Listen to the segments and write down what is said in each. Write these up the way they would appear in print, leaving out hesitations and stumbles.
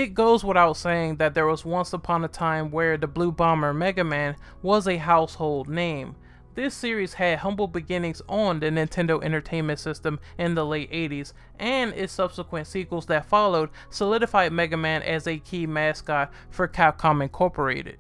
It goes without saying that there was once upon a time where the Blue Bomber Mega Man was a household name. This series had humble beginnings on the Nintendo Entertainment System in the late 80s, and its subsequent sequels that followed solidified Mega Man as a key mascot for Capcom Incorporated.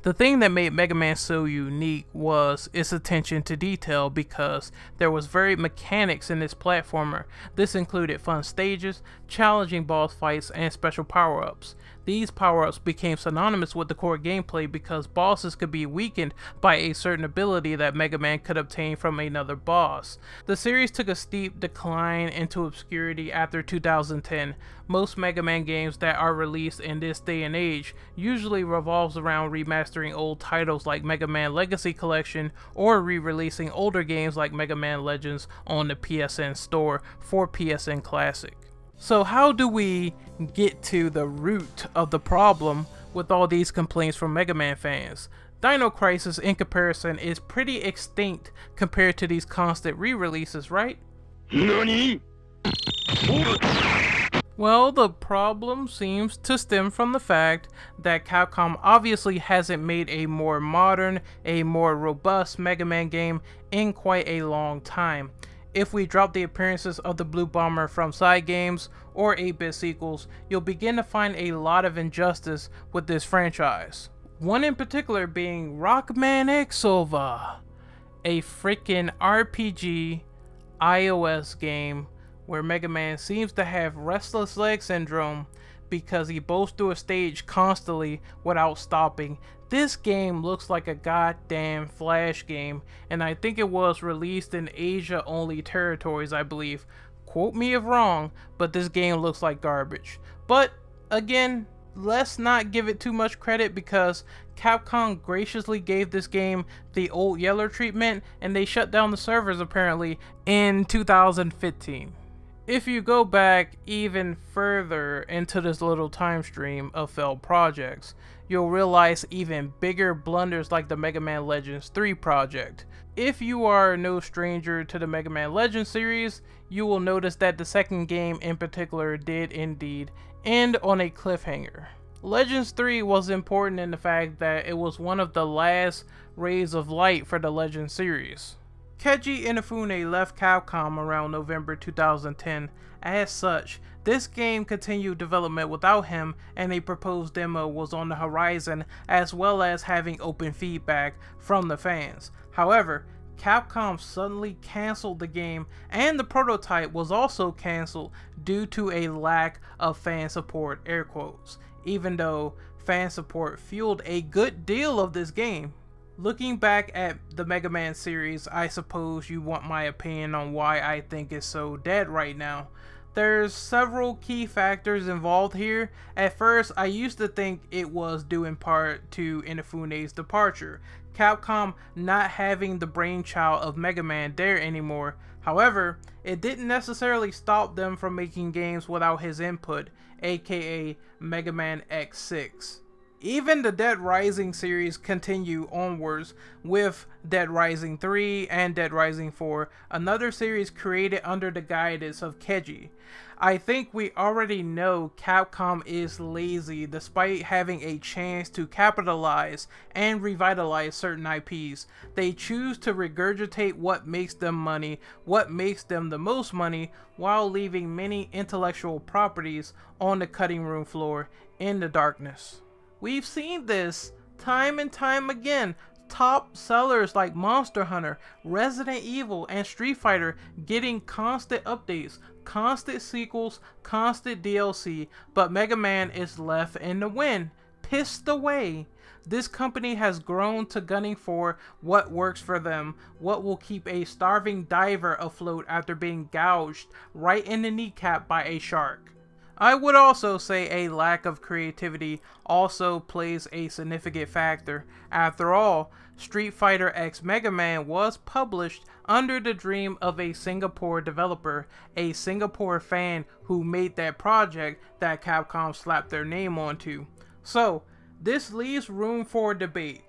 The thing that made Mega Man so unique was its attention to detail, because there was varied mechanics in this platformer. This included fun stages, challenging boss fights, and special power-ups. These power-ups became synonymous with the core gameplay because bosses could be weakened by a certain ability that Mega Man could obtain from another boss. The series took a steep decline into obscurity after 2010. Most Mega Man games that are released in this day and age usually revolves around remastering old titles like Mega Man Legacy Collection, or re-releasing older games like Mega Man Legends on the PSN store for PSN Classic. So how do we get to the root of the problem with all these complaints from Mega Man fans? Dino Crisis, in comparison, is pretty extinct compared to these constant re-releases, right? NANI? Well, the problem seems to stem from the fact that Capcom obviously hasn't made a more modern, a more robust Mega Man game in quite a long time. If we drop the appearances of the Blue Bomber from side games or 8-bit sequels, you'll begin to find a lot of injustice with this franchise. One in particular being Rockman X-Ova, a freaking RPG iOS game where Mega Man seems to have restless leg syndrome because he bolts through a stage constantly without stopping. This game looks like a goddamn Flash game, and I think it was released in Asia only territories, I believe. Quote me if wrong, but this game looks like garbage. But again, let's not give it too much credit because Capcom graciously gave this game the old Yeller treatment, and they shut down the servers apparently in 2015. If you go back even further into this little time stream of failed projects, you'll realize even bigger blunders like the Mega Man Legends 3 project. If you are no stranger to the Mega Man Legends series, you will notice that the second game in particular did indeed end on a cliffhanger. Legends 3 was important in the fact that it was one of the last rays of light for the Legends series. Keiji Inafune left Capcom around November 2010. As such, this game continued development without him, and a proposed demo was on the horizon, as well as having open feedback from the fans. However, Capcom suddenly cancelled the game, and the prototype was also cancelled due to a lack of fan support, air quotes, even though fan support fueled a good deal of this game. Looking back at the Mega Man series, I suppose you want my opinion on why I think it's so dead right now. There's several key factors involved here. At first, I used to think it was due in part to Inafune's departure, Capcom not having the brainchild of Mega Man there anymore. However, it didn't necessarily stop them from making games without his input, aka Mega Man X6. Even the Dead Rising series continue onwards with Dead Rising 3 and Dead Rising 4, another series created under the guidance of Keiji. I think we already know Capcom is lazy despite having a chance to capitalize and revitalize certain IPs. They choose to regurgitate what makes them money, what makes them the most money, while leaving many intellectual properties on the cutting room floor in the darkness. We've seen this time and time again. Top sellers like Monster Hunter, Resident Evil, and Street Fighter getting constant updates, constant sequels, constant DLC, but Mega Man is left in the wind, pissed away. This company has grown to gunning for what works for them, what will keep a starving diver afloat after being gouged right in the kneecap by a shark. I would also say a lack of creativity also plays a significant factor. After all, Street Fighter X Mega Man was published under the dream of a Singapore developer, a Singapore fan who made that project that Capcom slapped their name onto. So, this leaves room for debate.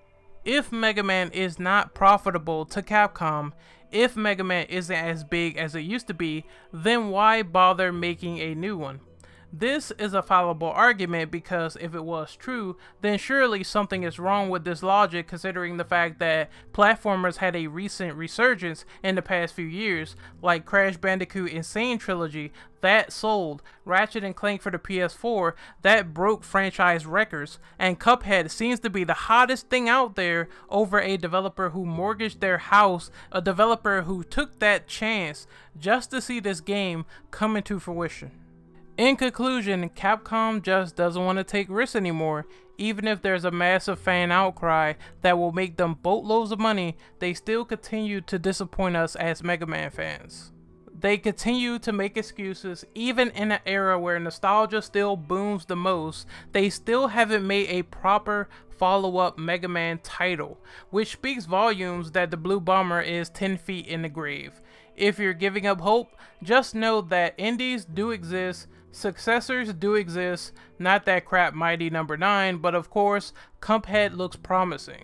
If Mega Man is not profitable to Capcom, if Mega Man isn't as big as it used to be, then why bother making a new one? This is a fallible argument because if it was true, then surely something is wrong with this logic, considering the fact that platformers had a recent resurgence in the past few years, like Crash Bandicoot Insane Trilogy, that sold, Ratchet and Clank for the PS4, that broke franchise records, and Cuphead seems to be the hottest thing out there over a developer who mortgaged their house, a developer who took that chance just to see this game come into fruition. In conclusion, Capcom just doesn't want to take risks anymore. Even if there's a massive fan outcry that will make them boatloads of money, they still continue to disappoint us as Mega Man fans. They continue to make excuses, even in an era where nostalgia still booms the most. They still haven't made a proper follow-up Mega Man title, which speaks volumes that the Blue Bomber is 10 feet in the grave. If you're giving up hope, just know that indies do exist, successors do exist, not that crap Mighty Number 9, but of course, Cuphead looks promising.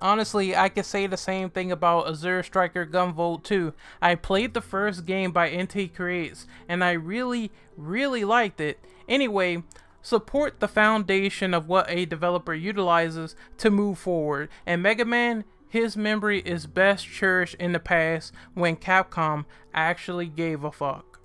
Honestly, I could say the same thing about Azure Striker Gunvolt 2. I played the first game by NT Creates, and I really liked it. Anyway, support the foundation of what a developer utilizes to move forward, and Mega Man, his memory is best cherished in the past when Capcom actually gave a fuck.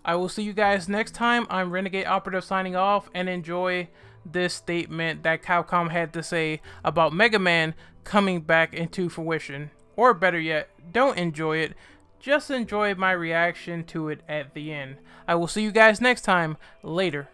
I will see you guys next time. I'm Renegade Operative signing off, and enjoy this statement that Capcom had to say about Mega Man coming back into fruition. Or better yet, don't enjoy it, just enjoy my reaction to it at the end. I will see you guys next time. Later.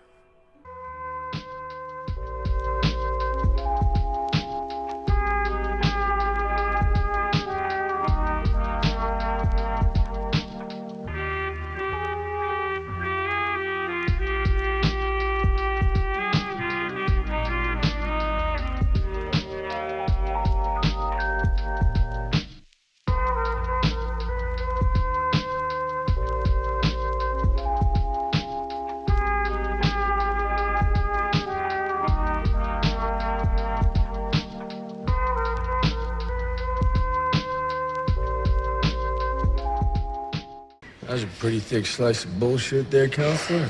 That's a pretty thick slice of bullshit there, counselor.